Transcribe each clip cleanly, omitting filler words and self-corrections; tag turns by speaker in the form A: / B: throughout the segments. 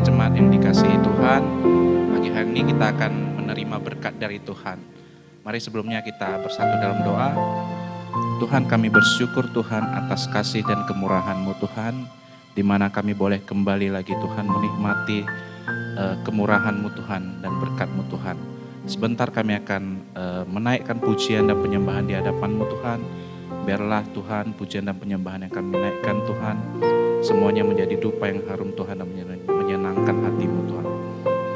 A: jemaat yang dikasihi Tuhan, pagi hari ini kita akan menerima berkat dari Tuhan. Mari sebelumnya kita bersatu dalam doa. Tuhan, kami bersyukur Tuhan atas kasih dan kemurahan-Mu Tuhan, di mana kami boleh kembali lagi Tuhan menikmati kemurahan-Mu Tuhan dan berkat-Mu Tuhan. Sebentar kami akan menaikkan pujian dan penyembahan di hadapan-Mu Tuhan. Biarlah Tuhan pujian dan penyembahan yang kami naikkan Tuhan, semuanya menjadi dupa yang harum Tuhan dan menyenangkan hati-Mu Tuhan.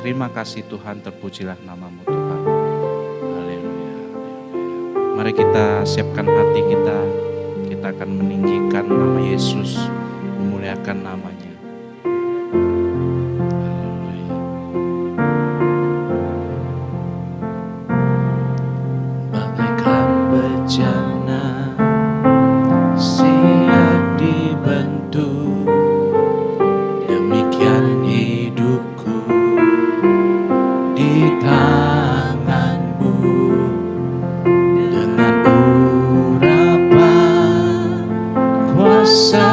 A: Terima kasih Tuhan, terpujilah nama-Mu Tuhan. Haleluya. Mari kita siapkan hati kita, kita akan meninggikan nama Yesus, memuliakan namanya. Haleluya. Bagaikan bejana siap dibentuk, demikian hidupku di tangan-Mu. Dengan urapan kuasa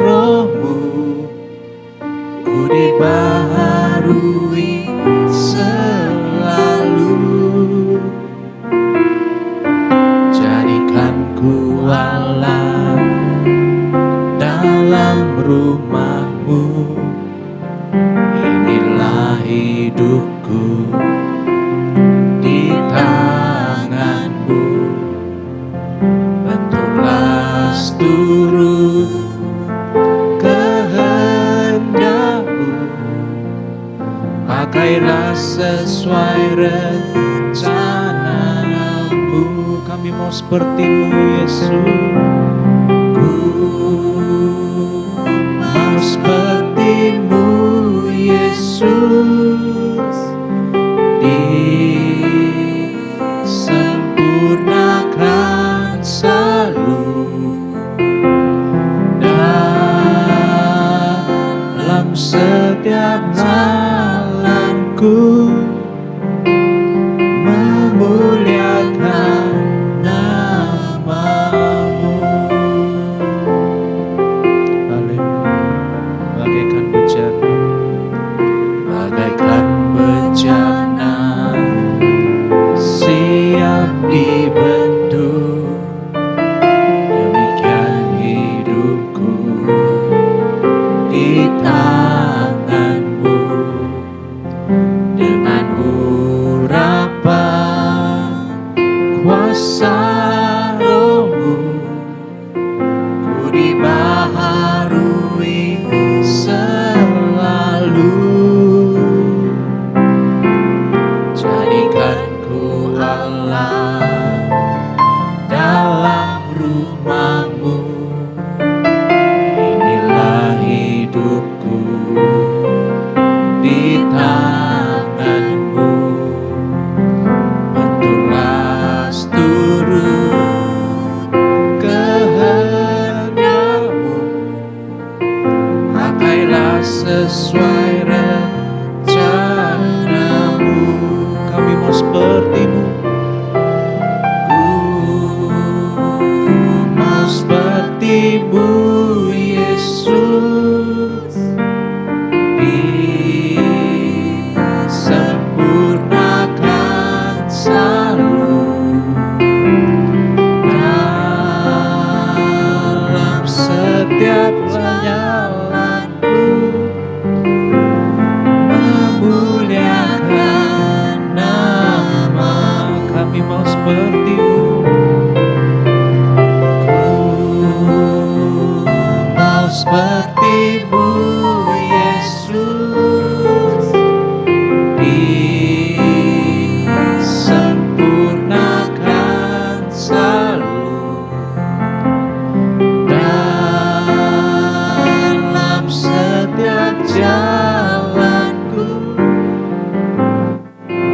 A: Roh-Mu, ku dibaharui selalu. Jadikan ku alam dalam rumah-Mu, inilah hidupku di tangan-Mu. Bentuklah seluruh kehendak-Mu, pakailah sesuai rencana-Mu. Kami mau seperti-Mu Yesus, ku mau seperti-Mu Yesus, disempurnakan selalu dalam setiap jalanku, memuliakan nama-Mu. Haleluya. Bagaikan bejana siap dibentuk, demikian hidupku di tangan-Mu. Dengan urapan kuasa Roh-Mu, ku dibaharui selalu. Jadikan ku Allah dalam rumah-Mu, inilah hidupku di tangan-Mu. Bentuklah seluruh kehendak-Mu, pakailah sesuai rencana-Mu. Kami mau seperti-Mu, ku mau seperti-Mu Yesus, disempurnakan selalu dalam setiap jalanku, memuliakan nama. Kami mau seperti-Mu, ku mau seperti-Mu Yesus, disempurnakan selalu dalam setiap jalanku,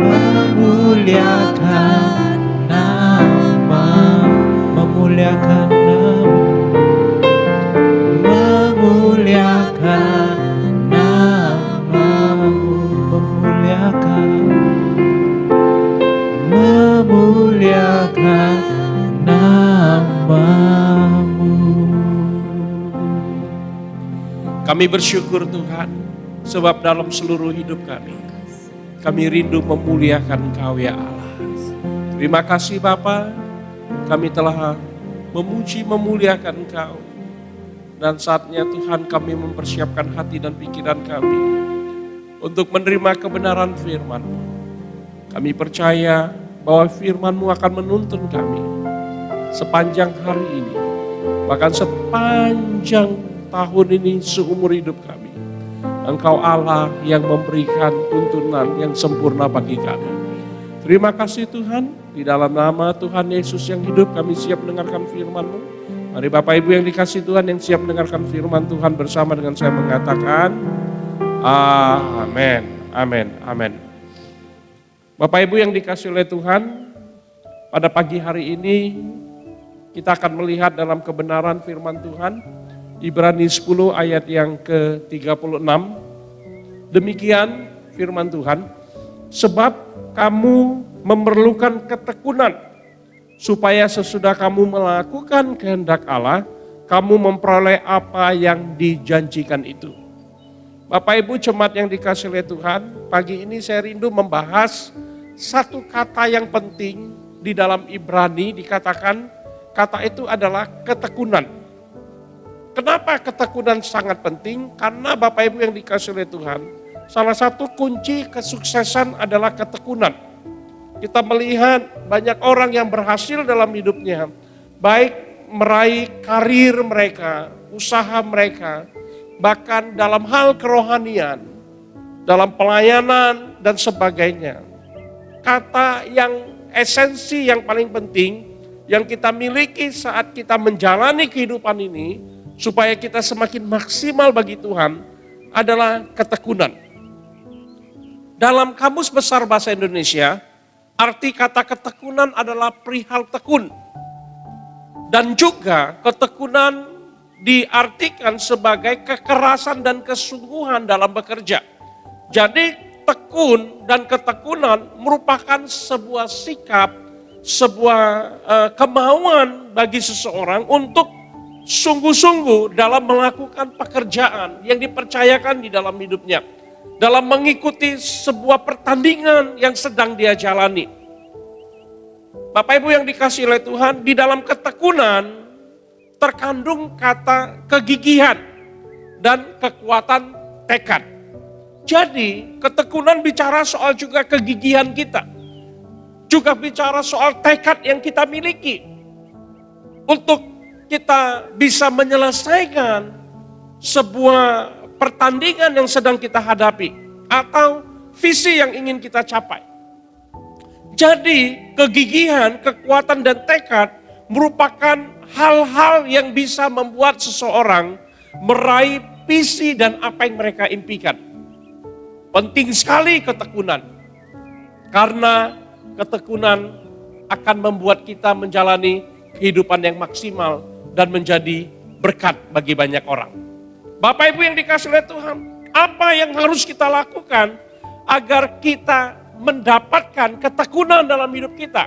A: memuliakan nama, memuliakan nama, memuliakan nama-Mu, memuliakan nama-Mu.
B: Kami bersyukur Tuhan, Sebab dalam seluruh hidup kami rindu memuliakan Engkau ya Allah. Terima kasih Bapa, kami telah memuji memuliakan Engkau. Dan saatnya Tuhan kami mempersiapkan hati dan pikiran kami untuk menerima kebenaran firman-Mu. Kami percaya bahwa firman-Mu akan menuntun kami sepanjang hari ini, bahkan sepanjang tahun ini seumur hidup kami. Engkau Allah yang memberikan tuntunan yang sempurna bagi kami. Terima kasih Tuhan, di dalam nama Tuhan Yesus yang hidup kami siap mendengarkan firman-Mu. Mari Bapak Ibu yang dikasih Tuhan yang siap mendengarkan firman Tuhan bersama dengan saya mengatakan amin, amin, amin. Bapak Ibu yang dikasih oleh Tuhan, pada pagi hari ini kita akan melihat dalam kebenaran firman Tuhan, Ibrani 10 ayat yang ke-36. Demikian firman Tuhan, sebab kamu memerlukan ketekunan, supaya sesudah kamu melakukan kehendak Allah, kamu memperoleh apa yang dijanjikan itu. Bapak Ibu jemaat yang dikasih oleh Tuhan, pagi ini saya rindu membahas satu kata yang penting di dalam Ibrani, dikatakan kata itu adalah ketekunan. Kenapa ketekunan sangat penting? Karena Bapak Ibu yang dikasih oleh Tuhan, salah satu kunci kesuksesan adalah ketekunan. Kita melihat banyak orang yang berhasil dalam hidupnya, baik meraih karir mereka, usaha mereka, bahkan dalam hal kerohanian, dalam pelayanan dan sebagainya. Kata yang esensi yang paling penting yang kita miliki saat kita menjalani kehidupan ini, supaya kita semakin maksimal bagi Tuhan, adalah ketekunan. Dalam Kamus Besar Bahasa Indonesia, arti kata ketekunan adalah perihal tekun. Dan juga ketekunan diartikan sebagai kekerasan dan kesungguhan dalam bekerja. Jadi tekun dan ketekunan merupakan sebuah sikap, sebuah kemauan bagi seseorang untuk sungguh-sungguh dalam melakukan pekerjaan yang dipercayakan di dalam hidupnya. Dalam mengikuti sebuah pertandingan yang sedang dia jalani. Bapak Ibu yang dikasihi oleh Tuhan, di dalam ketekunan terkandung kata kegigihan dan kekuatan tekad. Jadi ketekunan bicara soal juga kegigihan kita. Juga bicara soal tekad yang kita miliki. Untuk kita bisa menyelesaikan sebuah pertandingan yang sedang kita hadapi atau visi yang ingin kita capai. Jadi kegigihan, kekuatan dan tekad merupakan hal-hal yang bisa membuat seseorang meraih visi dan apa yang mereka impikan. Penting sekali ketekunan, karena ketekunan akan membuat kita menjalani kehidupan yang maksimal dan menjadi berkat bagi banyak orang. Bapak Ibu yang dikasihi oleh Tuhan, apa yang harus kita lakukan agar kita mendapatkan ketekunan dalam hidup kita?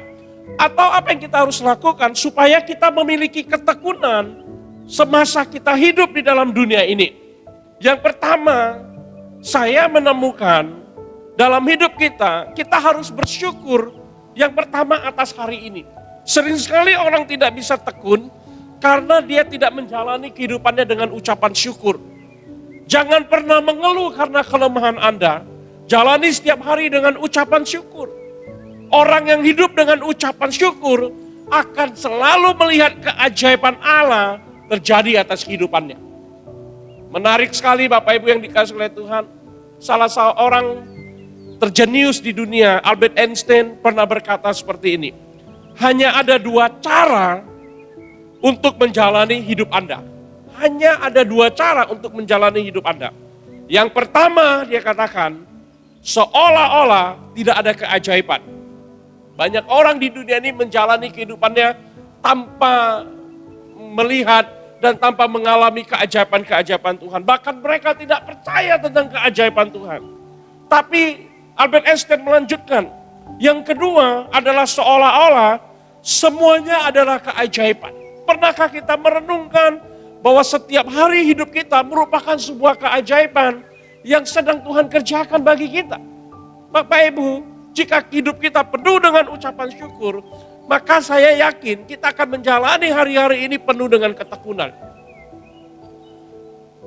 B: Atau apa yang kita harus lakukan supaya kita memiliki ketekunan semasa kita hidup di dalam dunia ini? Yang pertama, saya menemukan dalam hidup kita harus bersyukur yang pertama atas hari ini. Sering sekali orang tidak bisa tekun karena dia tidak menjalani kehidupannya dengan ucapan syukur. Jangan pernah mengeluh karena kelemahan Anda. Jalani setiap hari dengan ucapan syukur. Orang yang hidup dengan ucapan syukur akan selalu melihat keajaiban Allah terjadi atas kehidupannya. Menarik sekali Bapak Ibu yang dikasihi oleh Tuhan. Salah seorang terjenius di dunia, Albert Einstein, pernah berkata seperti ini. Hanya ada dua cara untuk menjalani hidup Anda. Hanya ada dua cara untuk menjalani hidup Anda. Yang pertama dia katakan, seolah-olah tidak ada keajaiban. Banyak orang di dunia ini menjalani kehidupannya tanpa melihat dan tanpa mengalami keajaiban-keajaiban Tuhan. Bahkan mereka tidak percaya tentang keajaiban Tuhan. Tapi Albert Einstein melanjutkan, yang kedua adalah seolah-olah semuanya adalah keajaiban. Pernahkah kita merenungkan bahwa setiap hari hidup kita merupakan sebuah keajaiban yang sedang Tuhan kerjakan bagi kita. Bapak Ibu, jika hidup kita penuh dengan ucapan syukur, maka saya yakin kita akan menjalani hari-hari ini penuh dengan ketekunan.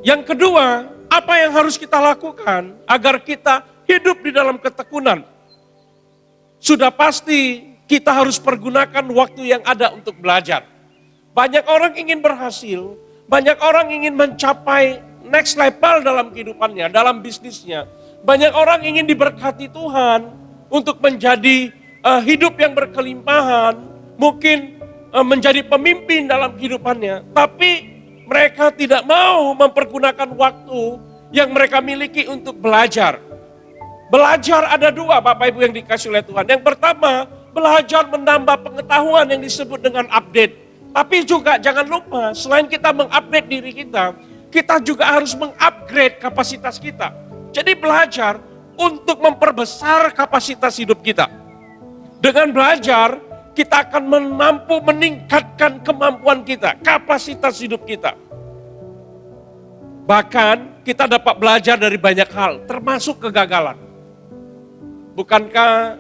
B: Yang kedua, apa yang harus kita lakukan agar kita hidup di dalam ketekunan? Sudah pasti kita harus pergunakan waktu yang ada untuk belajar. Banyak orang ingin berhasil, banyak orang ingin mencapai next level dalam kehidupannya, dalam bisnisnya. Banyak orang ingin diberkati Tuhan untuk menjadi hidup yang berkelimpahan, mungkin menjadi pemimpin dalam kehidupannya. Tapi mereka tidak mau mempergunakan waktu yang mereka miliki untuk belajar. Belajar ada dua Bapak Ibu yang dikasih oleh Tuhan. Yang pertama, belajar menambah pengetahuan yang disebut dengan update. Tapi juga jangan lupa, selain kita mengupdate diri kita, kita juga harus mengupgrade kapasitas kita. Jadi belajar untuk memperbesar kapasitas hidup kita. Dengan belajar, kita akan mampu meningkatkan kemampuan kita, kapasitas hidup kita. Bahkan kita dapat belajar dari banyak hal, termasuk kegagalan. Bukankah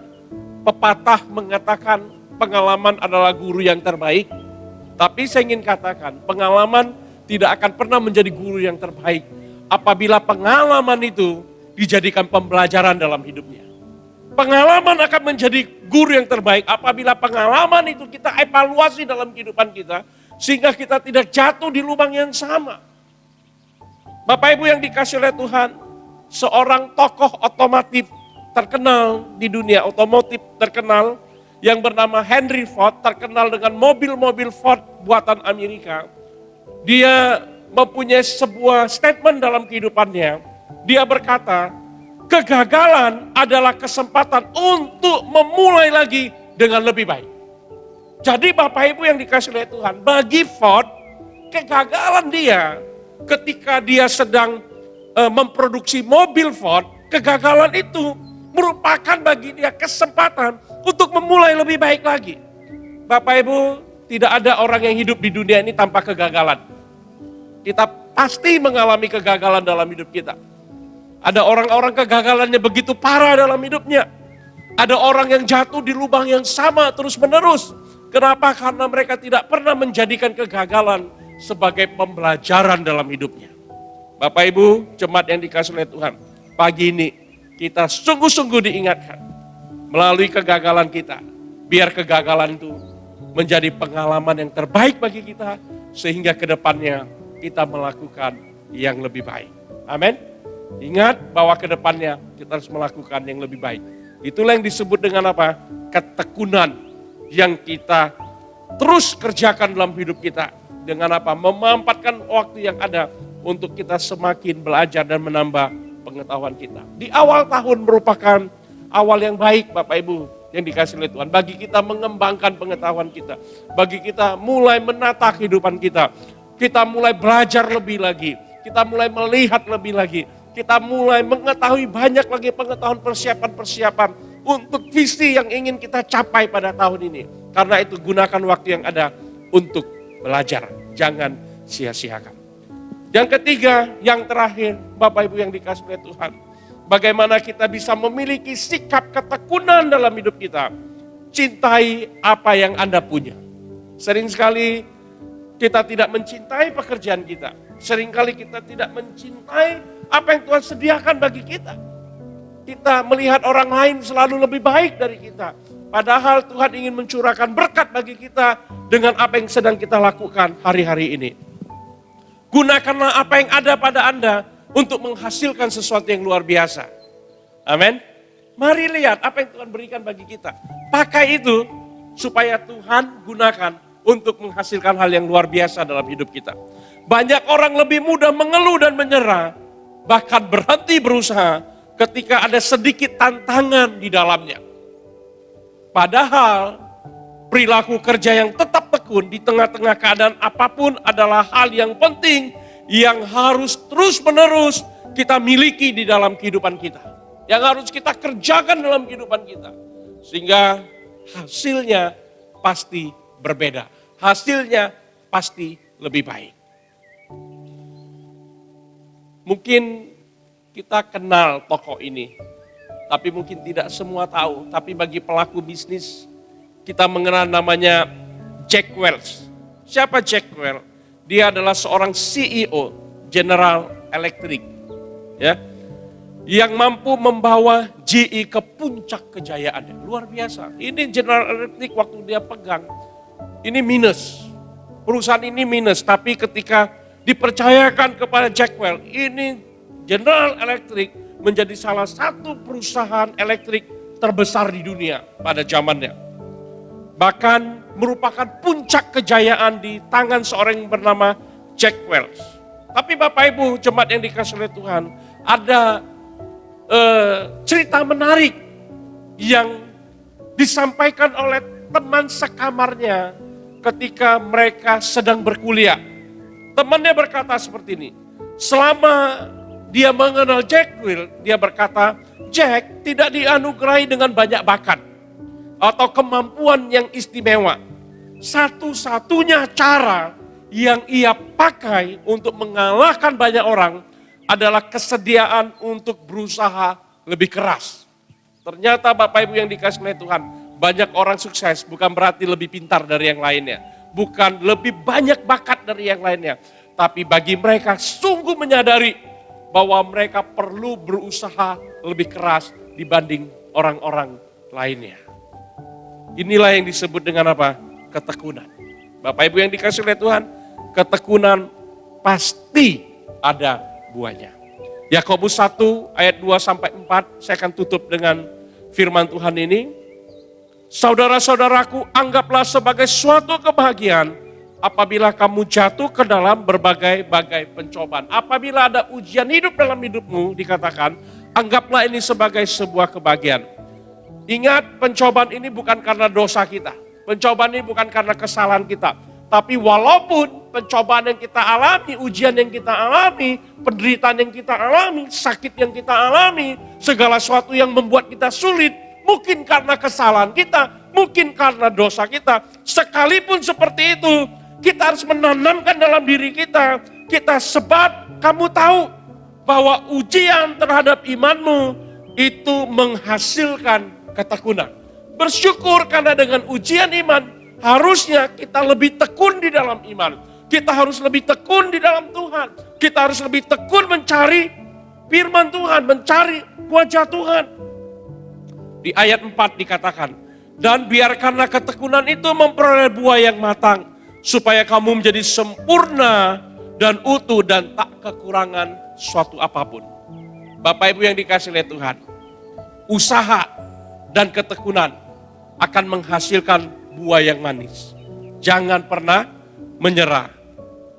B: pepatah mengatakan pengalaman adalah guru yang terbaik? Tapi saya ingin katakan, pengalaman tidak akan pernah menjadi guru yang terbaik apabila pengalaman itu dijadikan pembelajaran dalam hidupnya. Pengalaman akan menjadi guru yang terbaik apabila pengalaman itu kita evaluasi dalam kehidupan kita, sehingga kita tidak jatuh di lubang yang sama. Bapak Ibu yang dikasih oleh Tuhan, seorang tokoh otomotif terkenal di dunia otomotif terkenal yang bernama Henry Ford, terkenal dengan mobil-mobil Ford buatan Amerika. Dia mempunyai sebuah statement dalam kehidupannya. Dia berkata, kegagalan adalah kesempatan untuk memulai lagi dengan lebih baik. Jadi Bapak Ibu yang dikasih oleh Tuhan, bagi Ford, kegagalan dia ketika dia sedang memproduksi mobil Ford, kegagalan itu merupakan bagi dia kesempatan untuk memulai lebih baik lagi. Bapak Ibu, tidak ada orang yang hidup di dunia ini tanpa kegagalan. Kita pasti mengalami kegagalan dalam hidup kita. Ada orang-orang kegagalannya begitu parah dalam hidupnya. Ada orang yang jatuh di lubang yang sama terus menerus. Kenapa? Karena mereka tidak pernah menjadikan kegagalan sebagai pembelajaran dalam hidupnya. Bapak Ibu, jemaat yang dikasih oleh Tuhan, pagi ini kita sungguh-sungguh diingatkan melalui kegagalan kita. Biar kegagalan itu menjadi pengalaman yang terbaik bagi kita, sehingga ke depannya kita melakukan yang lebih baik. Amin. Ingat bahwa ke depannya kita harus melakukan yang lebih baik. Itulah yang disebut dengan apa? Ketekunan yang kita terus kerjakan dalam hidup kita. Dengan apa? Memanfaatkan waktu yang ada untuk kita semakin belajar dan menambah pengetahuan kita. Di awal tahun merupakan awal yang baik Bapak Ibu yang dikasih oleh Tuhan. Bagi kita mengembangkan pengetahuan kita. Bagi kita mulai menata kehidupan kita. Kita mulai belajar lebih lagi. Kita mulai melihat lebih lagi. Kita mulai mengetahui banyak lagi pengetahuan persiapan-persiapan untuk visi yang ingin kita capai pada tahun ini. Karena itu gunakan waktu yang ada untuk belajar. Jangan sia-siakan. Yang ketiga, yang terakhir, Bapak Ibu yang dikasih oleh Tuhan. Bagaimana kita bisa memiliki sikap ketekunan dalam hidup kita. Cintai apa yang Anda punya. Sering sekali kita tidak mencintai pekerjaan kita. Seringkali kita tidak mencintai apa yang Tuhan sediakan bagi kita. Kita melihat orang lain selalu lebih baik dari kita. Padahal Tuhan ingin mencurahkan berkat bagi kita dengan apa yang sedang kita lakukan hari-hari ini. Gunakanlah apa yang ada pada Anda untuk menghasilkan sesuatu yang luar biasa. Amin. Mari lihat apa yang Tuhan berikan bagi kita. Pakai itu supaya Tuhan gunakan untuk menghasilkan hal yang luar biasa dalam hidup kita. Banyak orang lebih mudah mengeluh dan menyerah, bahkan berhenti berusaha ketika ada sedikit tantangan di dalamnya. Padahal perilaku kerja yang tetap tekun di tengah-tengah keadaan apapun adalah hal yang penting yang harus terus-menerus kita miliki di dalam kehidupan kita. Yang harus kita kerjakan dalam kehidupan kita. Sehingga hasilnya pasti berbeda. Hasilnya pasti lebih baik. Mungkin kita kenal tokoh ini. Tapi mungkin tidak semua tahu. Tapi bagi pelaku bisnis, kita mengenal namanya Jack Welch. Siapa Jack Welch? Dia adalah seorang CEO General Electric, ya, yang mampu membawa GE ke puncak kejayaannya. Luar biasa. Ini General Electric waktu dia pegang, ini minus. Perusahaan ini minus, tapi ketika dipercayakan kepada Jack Welch, ini General Electric menjadi salah satu perusahaan elektrik terbesar di dunia pada zamannya. Bahkan merupakan puncak kejayaan di tangan seorang yang bernama Jack Welch. Tapi Bapak Ibu jemaat yang dikasihi oleh Tuhan, ada cerita menarik yang disampaikan oleh teman sekamarnya ketika mereka sedang berkuliah. Temannya berkata seperti ini, selama dia mengenal Jack Welch, dia berkata, Jack tidak dianugerahi dengan banyak bakat atau kemampuan yang istimewa. Satu-satunya cara yang ia pakai untuk mengalahkan banyak orang adalah kesediaan untuk berusaha lebih keras. Ternyata Bapak Ibu yang dikasihi oleh Tuhan, banyak orang sukses bukan berarti lebih pintar dari yang lainnya. Bukan lebih banyak bakat dari yang lainnya. Tapi bagi mereka sungguh menyadari bahwa mereka perlu berusaha lebih keras dibanding orang-orang lainnya. Inilah yang disebut dengan apa? Ketekunan. Bapak Ibu yang dikasihi oleh Tuhan, ketekunan pasti ada buahnya. Yakobus 1 ayat 2 sampai 4, saya akan tutup dengan firman Tuhan ini. Saudara-saudaraku, anggaplah sebagai suatu kebahagiaan apabila kamu jatuh ke dalam berbagai-bagai pencobaan. Apabila ada ujian hidup dalam hidupmu, dikatakan, anggaplah ini sebagai sebuah kebahagiaan. Ingat, pencobaan ini bukan karena dosa kita. Pencobaan ini bukan karena kesalahan kita. Tapi walaupun pencobaan yang kita alami, ujian yang kita alami, penderitaan yang kita alami, sakit yang kita alami, segala sesuatu yang membuat kita sulit, mungkin karena kesalahan kita, mungkin karena dosa kita. Sekalipun seperti itu, kita harus menanamkan dalam diri kita sebab kamu tahu bahwa ujian terhadap imanmu itu menghasilkan ketekunan. Bersyukur karena dengan ujian iman, harusnya kita lebih tekun di dalam iman. Kita harus lebih tekun di dalam Tuhan. Kita harus lebih tekun mencari firman Tuhan, mencari wajah Tuhan. Di ayat 4 dikatakan, dan biarkanlah ketekunan itu memperoleh buah yang matang, supaya kamu menjadi sempurna dan utuh dan tak kekurangan suatu apapun. Bapak Ibu yang dikasihi oleh Tuhan, usaha dan ketekunan akan menghasilkan buah yang manis. Jangan pernah menyerah.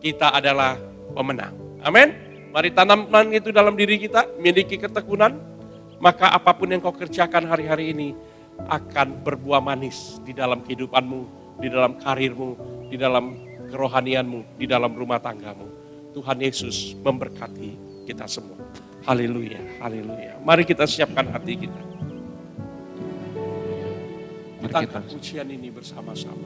B: Kita adalah pemenang. Amin. Mari tanamkan itu dalam diri kita, miliki ketekunan. Maka apapun yang kau kerjakan hari-hari ini akan berbuah manis di dalam kehidupanmu, di dalam karirmu, di dalam kerohanianmu, di dalam rumah tanggamu. Tuhan Yesus memberkati kita semua. Haleluya, haleluya. Mari kita siapkan hati kita. Kita angkat pujian ini bersama-sama.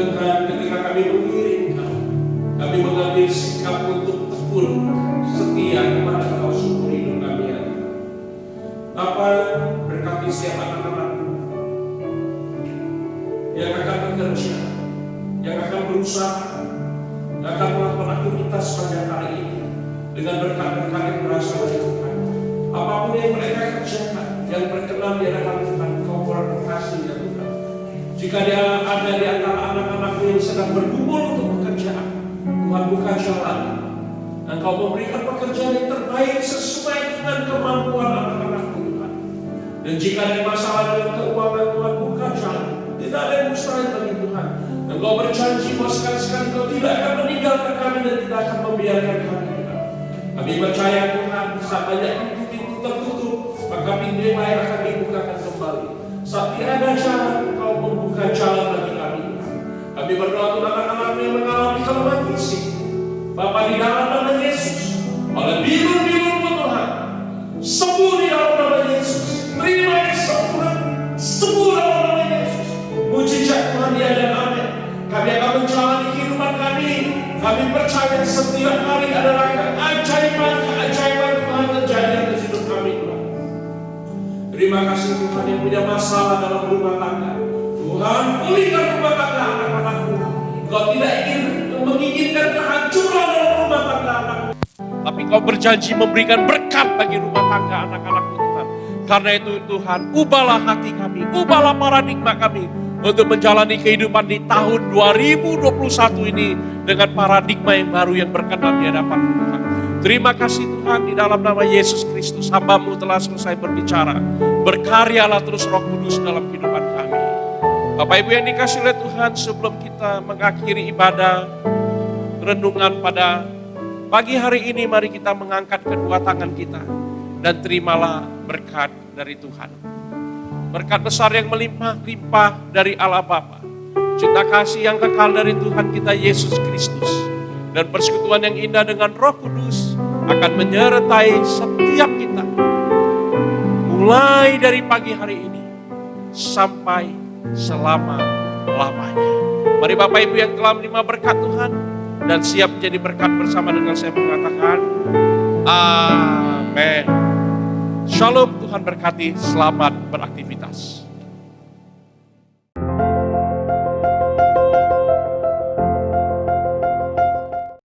B: Tuhan, ketika kami mengiring kami mengambil sikap untuk tekun setia kepada Engkau seumur hidup kami ya. Bapa, berkati setiap anak-anak yang akan bekerja, yang akan berusaha, yang akan melakukan aktivitas pada hari ini dengan berkat-berkat yang berasal dari Tuhan. Apapun yang mereka kerjakan, yang berkenan di hadapan Tuhan, Kau berkasih ya Tuhan. Jika dia ada di antara anak-anak yang sedang bergumul untuk pekerjaan, Tuhan buka jalan. Dan Kau memberikan pekerjaan yang terbaik sesuai dengan kemampuan anak-anak Tuhan. Dan jika ada masalah dengan keuangan, Tuhan buka jalan. Tidak ada yang mustahil bagi Tuhan. Dan Kau berjanji bahwa sekali-sekali Kau tidak akan meninggalkan kami dan tidak akan membiarkan kami. Kami percaya Tuhan, saat banyak pintu-pintu tertutup, maka pintu yang lain akan dibukakan kembali. Saat tidak ada jalan, Kau membuka jalan bagi kami. Kami berdoa untuk anak-anak yang mengalami kelemahan fisik. Bapa, di dalam nama Yesus, oleh bilur-bilur-Mu Tuhan, sembuh di dalam nama Yesus. Terima kesembuhan, sembuh dalam nama Yesus. Mujizat Tuhan ya dan amin. Kami akan menjalani kehidupan kami. Kami percaya setiap hari adalah keajaiban Tuhan terjadi dalam hidup kami Tuhan. Terima kasih Tuhan yang punya masalah dalam rumah tangga. Tuhan, pulihkan rumah tangga anak-anakmu. Kau tidak menginginkan kehancuran dalam rumah tangga anakmu, tapi Kau berjanji memberikan berkat bagi rumah tangga anak-anakmu Tuhan. Karena itu Tuhan, ubahlah hati kami, ubahlah paradigma kami untuk menjalani kehidupan di tahun 2021 ini dengan paradigma yang baru yang berkenan di hadapan Tuhan. Terima kasih Tuhan, di dalam nama Yesus Kristus, hamba-Mu telah selesai berbicara. Berkaryalah terus Roh Kudus dalam kehidupan kami. Bapak Ibu yang dikasihi oleh Tuhan, sebelum kita mengakhiri ibadah renungan pada pagi hari ini, mari kita mengangkat kedua tangan kita dan terimalah berkat dari Tuhan. Berkat besar yang melimpah-limpah dari Allah Bapa, cinta kasih yang kekal dari Tuhan kita Yesus Kristus, dan persekutuan yang indah dengan Roh Kudus akan menyertai setiap kita mulai dari pagi hari ini sampai selama-lamanya. Mari Bapak Ibu yang telah menerima berkat Tuhan dan siap menjadi berkat bersama dengan saya mengatakan amin. Shalom, Tuhan berkati, selamat beraktivitas.